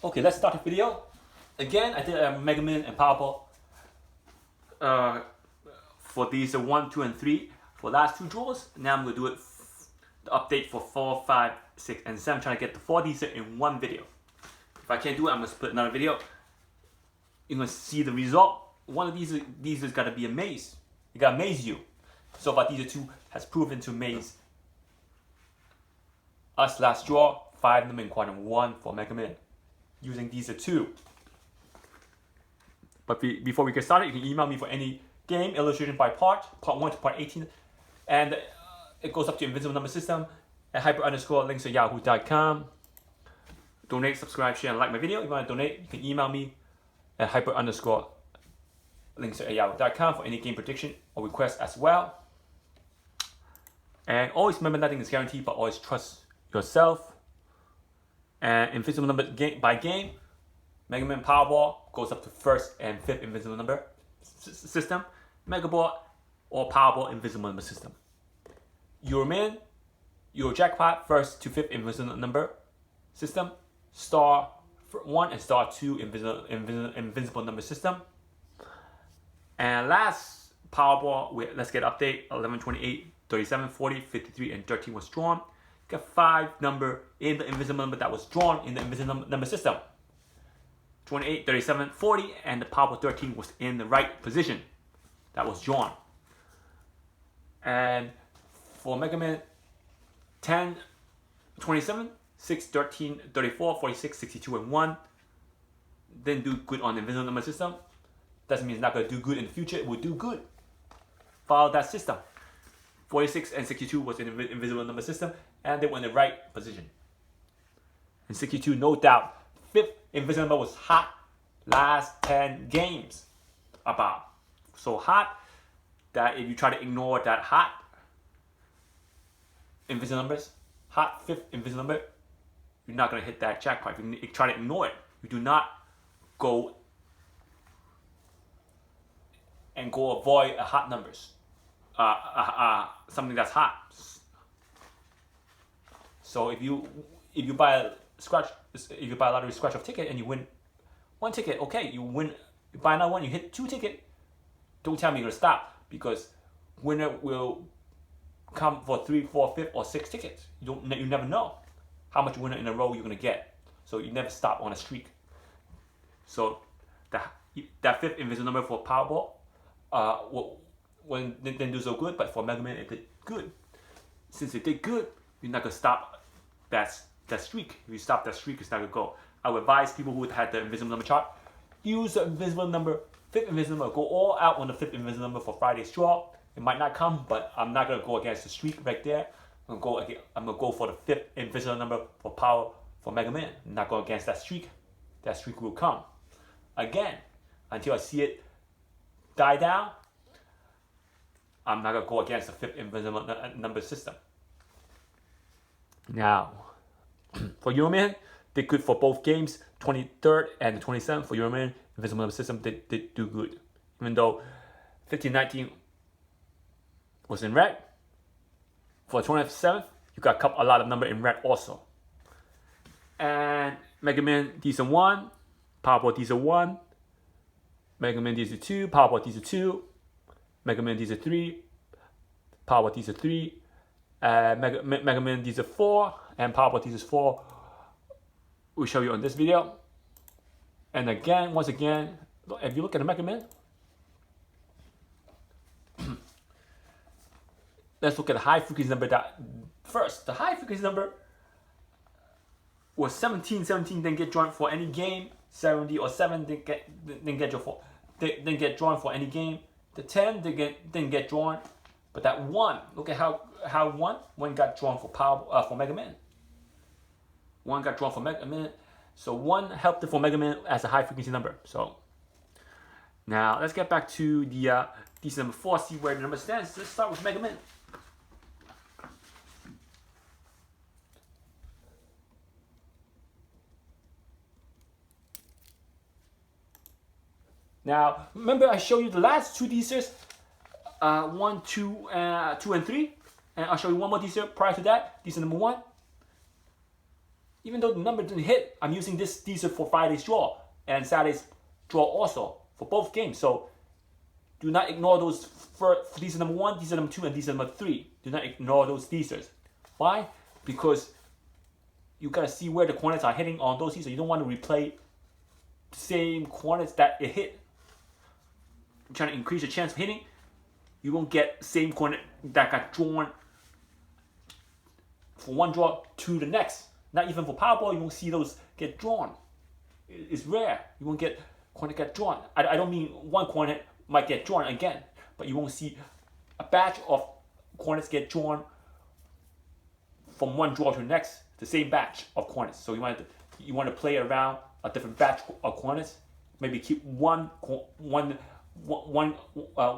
Okay, let's start the video. Again, I did a Mega Man and Powerball for these 1, 2, and 3 for last 2 draws. Now I'm going to do it the update for 4, 5, 6, and 7. Trying to get the 4 Dster in one video. If I can't do it, I'm going to split another video. You're going to see the result. One of these has got to be a maze. It got to maze you. So far, Dster 2 has proven to maze us last draw. 5 number in quadrant 1 for Mega Man using Dster 2. But before we get started, you can email me for any game illustration by part 1 to part 18, and it goes up to Invincible number system at hyper_links@yahoo.com. Donate, subscribe, share, and like my video. If you want to donate, you can email me at hyper_links@yahoo.com for any game prediction or request as well. And always remember, nothing is guaranteed, but always trust yourself. And Invincible number game by game, Mega Man Powerball goes up to 1st and 5th Invincible number system. Mega Ball or Powerball Invincible number system. Euro Man, Euro Jackpot 1st to 5th Invincible number system. Star 1 and Star 2 Invincible number system. And last Powerball, let's get update 11, 28, 37, 40, 53, and 13 was drawn. Got 5 number in the Invincible number that was drawn in the Invincible number system. 28, 37, 40, and the Powerball 13 was in the right position. That was drawn. And for Mega Man 10, 27, 6, 13, 34, 46, 62, and 1. Didn't do good on the Invincible number system. Doesn't mean it's not going to do good in the future. It will do good. Follow that system. 46 and 62 was in the Invisible number system, and they were in the right position. And 62, no doubt, 5th Invisible number was hot last 10 games. About so hot that if you try to ignore that hot Invisible numbers, hot 5th Invisible number, you're not going to hit that jackpot. If you try to ignore it, you do not go and avoid hot numbers. Something that's hot. So if you buy a lottery scratch off ticket and you win 1 ticket, okay, you win. You buy another one, you hit 2 tickets. Don't tell me you're gonna stop, because winner will come for 3, 4, 5, or 6 tickets. You never know how much winner in a row you're gonna get. So you never stop on a streak. So that 5th Invisible number for Powerball, when it didn't do so good, but for Mega Man it did good. Since it did good, you're not gonna stop that streak. If you stop that streak, it's not gonna go. I would advise people who had the Invisible number chart, use the Invisible number, 5th Invisible number, go all out on the 5th Invisible number for Friday's draw. It might not come, but I'm not gonna go against the streak right there. I'm gonna go for the 5th Invisible number for power for Mega Man. I'm not going against that streak. That streak will come again until I see it die down. I'm not going to go against the 5th Invisible number system. Now, for Euro Man, they good for both games. 23rd and the 27th for Euro Man, Invisible number system did do good. Even though 15-19 was in red. For the 27th, you got a lot of number in red also. And Mega Man Dster 1, Powerball Dster 1, Mega Man Dster 2, Powerball Dster 2, Mega Man Dster 3, Powerball Dster 3, Mega Man Dster 4, and Powerball Dster 4 we'll show you on this video. And again, once again, if you look at the Mega Man, let's look at the high frequency number first. The high frequency number was 17. 17 didn't get drawn for any game. 70 or 7 didn't get drawn for any game. The 10 didn't get drawn, but that 1, look at how 1 got drawn for Mega Man. 1 got drawn for Mega Man, so 1 helped it for Mega Man as a high frequency number. So now let's get back to the Dster number 4, see where the number stands. Let's start with Mega Man. Now, remember I showed you the last 2 Dsters, 1, 2, 2, and 3, and I'll show you one more Dster prior to that, Dster number 1. Even though the number didn't hit, I'm using these are for Friday's draw and Saturday's draw also for both games. So do not ignore those. These are number 1, these are number 2, and these are number 3. Do not ignore those teasers. Why? Because you gotta see where the corners are hitting on those teasers. You don't want to replay the same corners that it hit. You're trying to increase your chance of hitting. You won't get the same corner that got drawn for one draw to the next. Not even for Powerball, you won't see those get drawn. It's rare. You won't get corner get drawn. I don't mean one corner might get drawn again, but you won't see a batch of corners get drawn from one draw to the next, the same batch of corners. So you want to play around a different batch of corners. Maybe keep one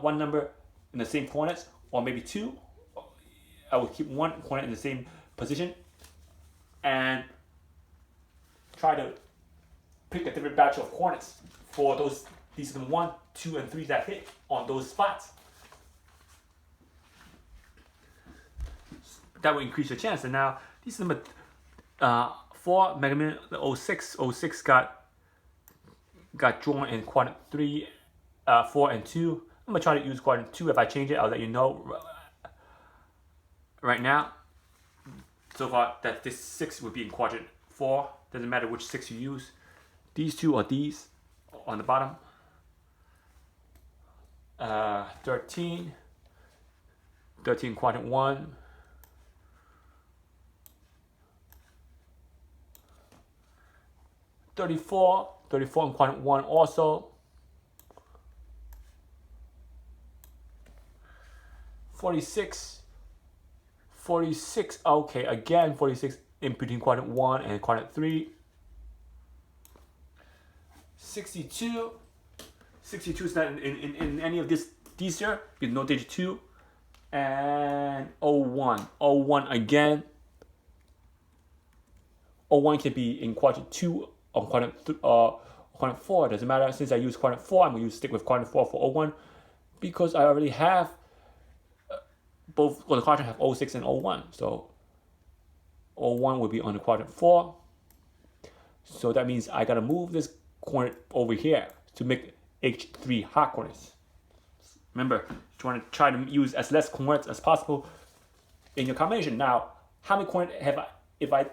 number in the same corners, or maybe 2. I would keep one corner in the same position and try to pick a different batch of corners for these are the 1, 2, and 3 that hit on those spots. That will increase your chance. And now these are number 4, Mega Man 06. 06 got drawn in quadrant 3, 4, and 2. I'm gonna try to use quadrant 2. If I change it, I'll let you know right now. So far that this 6 would be in quadrant 4. Doesn't matter which 6 you use. These 2 are these on the bottom. 13 quadrant 1. 34 in quadrant 1 also. 46, okay, again 46 in between quadrant 1 and quadrant 3. 62 is not in any of these here, with no digit 2. And 01 again. 01 can be in quadrant 2 or quadrant 4. It doesn't matter. Since I use quadrant 4, I'm going to stick with quadrant 4 for 01 because I already have both. Well, the quadrant have 06 and 01. So 01 will be on the quadrant 4. So that means I got to move this corner over here to make H3 hot corners. Remember, you want to try to use as less corners as possible in your combination. Now, how many corners have I? If I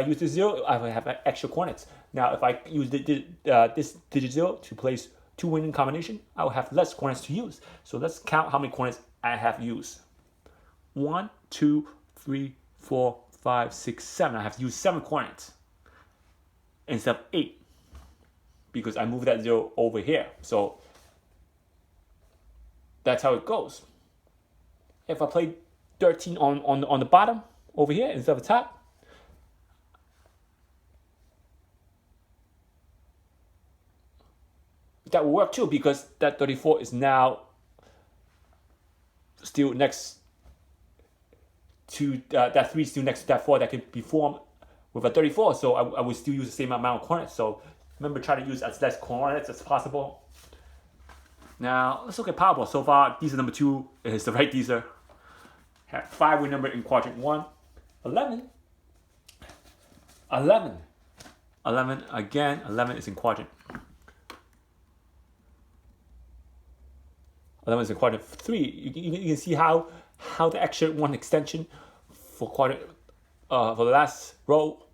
use this 0, I will have extra corners. Now, if I use this digit 0 to place 2 winning combination, I will have less corners to use. So let's count how many corners I have used. 1, 2, 3, 4, 5, 6, 7. I have used 7 corners instead of 8 because I moved that 0 over here. So that's how it goes. If I play 13 on the bottom over here instead of the top, that will work too because that 34 is now still next to that 3 is still next to that 4 that can be formed with a 34. So I will still use the same amount of corners. So remember, try to use as less corners as possible. Now let's look at Powerball. So far, teaser number 2 is the right teaser. Have 5 win number in quadrant 1. 11 again. 11 is in quadrant. 11 is in quadrant 3. You can see how the extra 1 extension for quadrant for the last row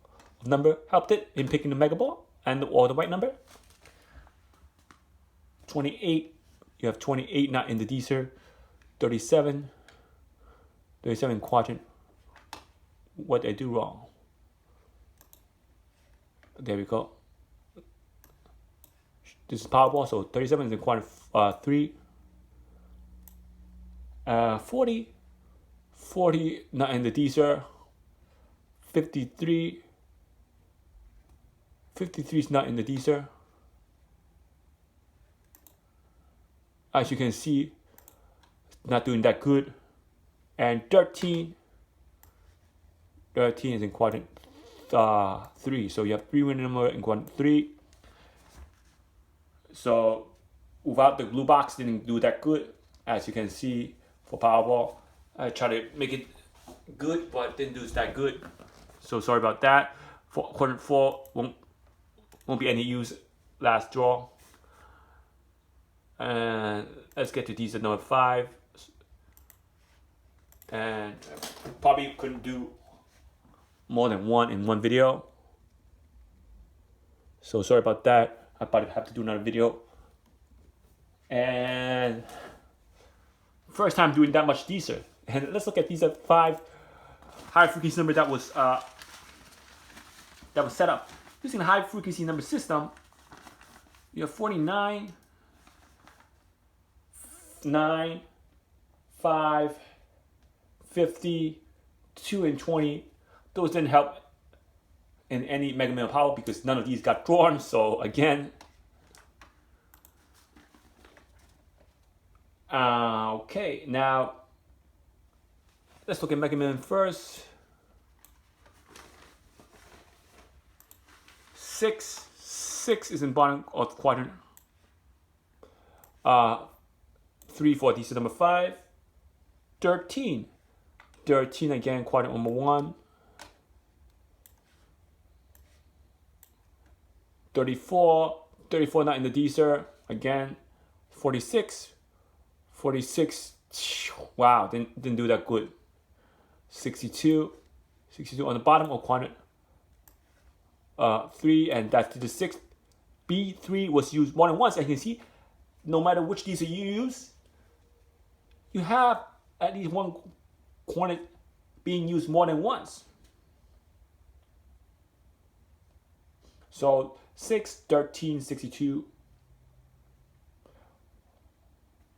of number helped it in picking the mega ball or the white number. 28. You have 28 not in the teaser. 37 in quadrant. What did I do wrong? There we go. This is Powerball, so 37 is in quadrant 3. 40 not in the teaser. 53 is not in the teaser. As you can see, not doing that good. And 13 is in quadrant 3. So you have 3 winning number in quadrant 3. So without the blue box, didn't do that good. As you can see for Powerball, I tried to make it good, but didn't do that good. So sorry about that. quadrant 4 won't be any use last draw. And let's get to Dster number 5. And probably couldn't do more than one in one video. So sorry about that. I probably have to do another video. And first time doing that much Dster. And let's look at these 5 high frequency number that was set up using the high frequency number system. You have 49, 9, 5, 50, 2, and 20. Those didn't help in any Mega Million Power because none of these got drawn. So again, okay, now let's look at Mega Million first. 6 is in bottom of the quadrant. 3 for Dster number 5. 13 again, quadrant number 1. 34 not in the Dster again. 46, wow, didn't do that good. 62 on the bottom of quadrant 3, and that's to the 6th. B3 was used more than once. As you can see, no matter which Dster you use, you have at least one quantity being used more than once. So 6, 13, 62,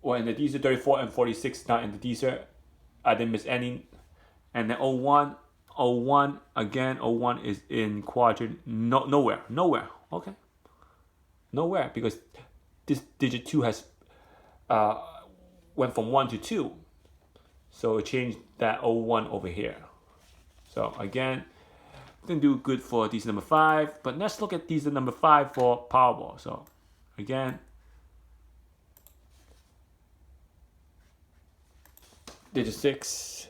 or in the Dster, 34 and 46 not in the Dster. I didn't miss any. And then 01 again. 01 is in quadrant nowhere. Okay, nowhere because this digit 2 has went from 1 to 2, so it changed that 01 over here. So again, didn't do good for Dster number 5, but let's look at Dster number 5 for Powerball. So again, digit 6,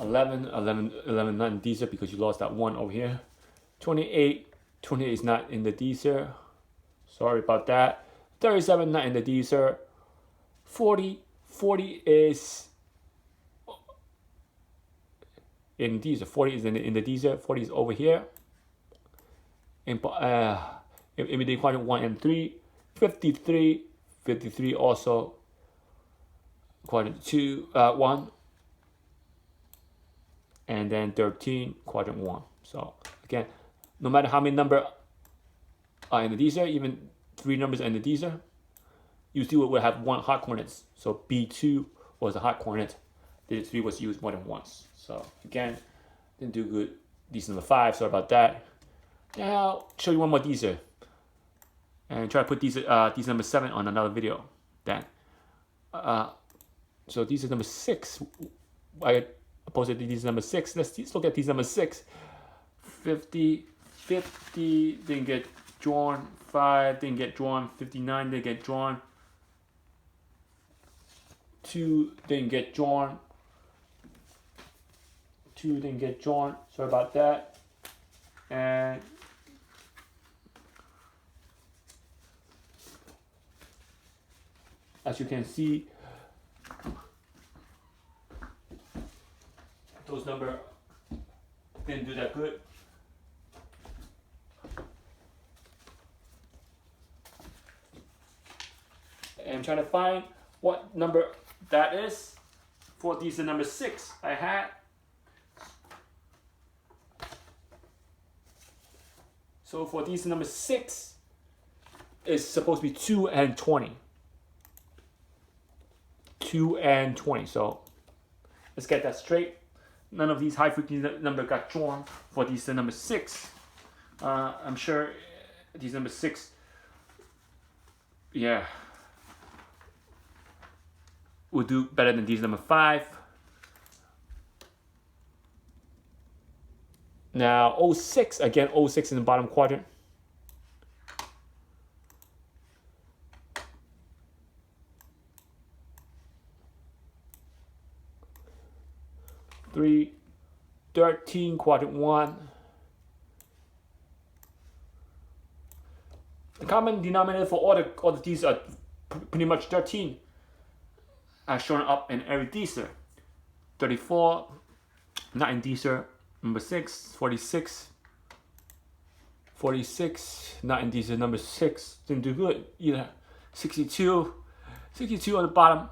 eleven not in Dster because you lost that 1 over here. 28 is not in the Dster. Sorry about that. 37 not in the Dster. 40 is in Dster. 40 is in the Dster. 40 is over here. In between quadrant 1 and 3. 53 also quadrant 2, 1. And then 13, quadrant 1. So again, no matter how many numbers are in the Dster, even 3 numbers in the Dster, you still will have 1 hot coordinate. So B2 was a hot coordinate. Digit 3 was used more than once. So again, didn't do good. Dster number 5, sorry about that. Now show you one more Dster, and try to put Dster number 7 on another video. Then, so Dster number 6, I posted Dster number 6. Let's look at Dster number 6. 50 didn't get drawn. 5 didn't get drawn. 59 didn't get drawn. 2 didn't get drawn. 2 didn't get drawn. Sorry about that. And as you can see, those numbers didn't do that good. And I'm trying to find what number that is for Dster number 6 I had. So for Dster number 6, it's supposed to be 2 and 20. 2 and 20. So let's get that straight. None of these high frequency number got drawn for Dster number 6. I'm sure Dster number 6, yeah, will do better than Dster number 5. Now 06, again 06 in the bottom quadrant. 13, quadrant 1. The common denominator for all of these are pretty much 13, as shown up in every Dster. 34, not in Dster. Number 6, 46. 46, not in Dster. Number 6, didn't do good either. 62, 62 on the bottom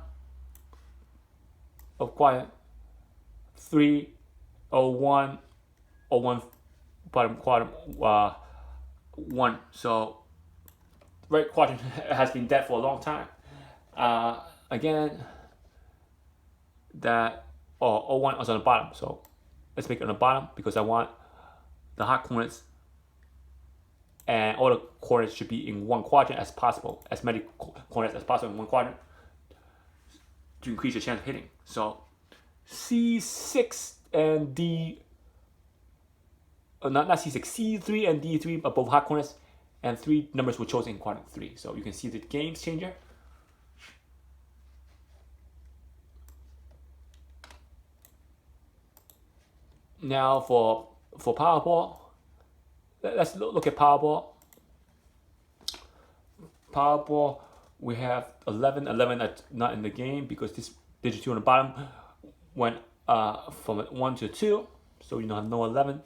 of quadrant 3, 01, 01, bottom quadrant 1. So right quadrant has been dead for a long time. Again, that 01 is on the bottom, so let's make it on the bottom because I want the hot corners and all the corners should be in one quadrant as possible, as many corners as possible in one quadrant to increase your chance of hitting. So C6 and D, not C6, C3 and D3 are both hot corners, and 3 numbers were chosen in quadrant 3. So you can see the games changer. Now for Powerball, let's look at Powerball. Powerball, we have 11. 11 that's not in the game because this digit 2 on the bottom went from 1 to 2. So you have no 11.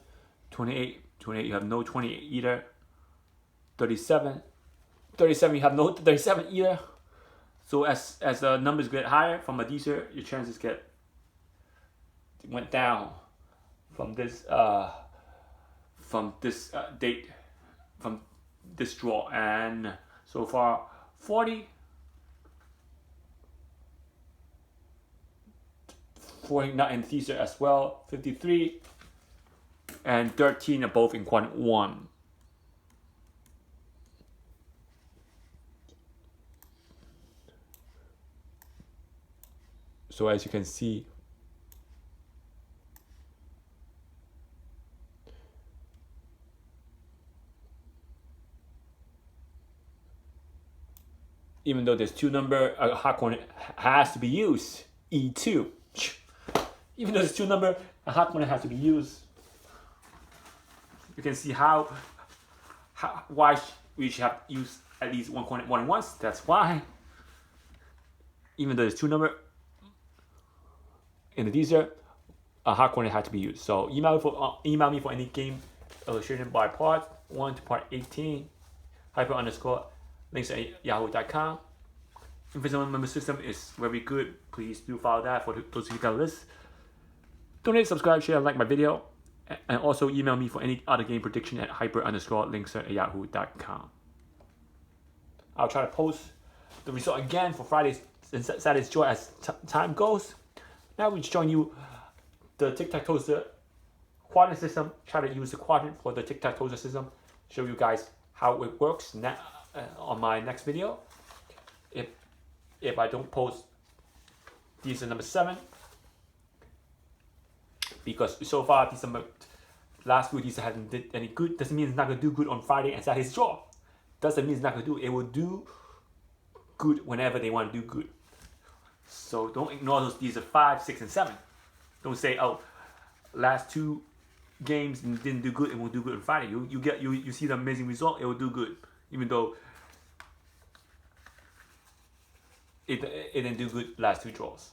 28. 28, you have no 28 either. 37. 37, you have no 37 either. So as the numbers get higher from a Dster, your chances went down from this date, from this draw. And so far 40 not in Dster as well. 53 and 13 are both in quadrant 1. So as you can see, even though there's 2 number, a hot corner has to be used. E2. Even though there's 2 number, a hot corner has to be used. You can see why we should have used at least one corner more than once. That's why. Even though there's 2 number in the Dster, a hot corner had to be used. So email me for any game illustration by part 1 to part 18. hyper_ links at yahoo.com. Invincible member system is very good. Please do follow that for those of you that list. Donate, subscribe, share, like my video. And also email me for any other game prediction at hyper_links at yahoo.com. I'll try to post the result again for Friday's and Saturday's draw as time goes. Now we're showing you the tic-tac-toe quadrant system. Try to use the quadrant for the tic-tac-toe system. Show you guys how it works on my next video. If I don't post these are number 7, because so far these last few these haven't did any good. Doesn't mean it's not gonna do good on Friday and Saturday's draw. Doesn't mean it's not gonna do. It will do good whenever they want to do good. So don't ignore these are 5, 6, and 7. Don't say, oh, last 2 games didn't do good, it won't do good on Friday. You see the amazing result, it will do good, even though it didn't do good last 2 draws.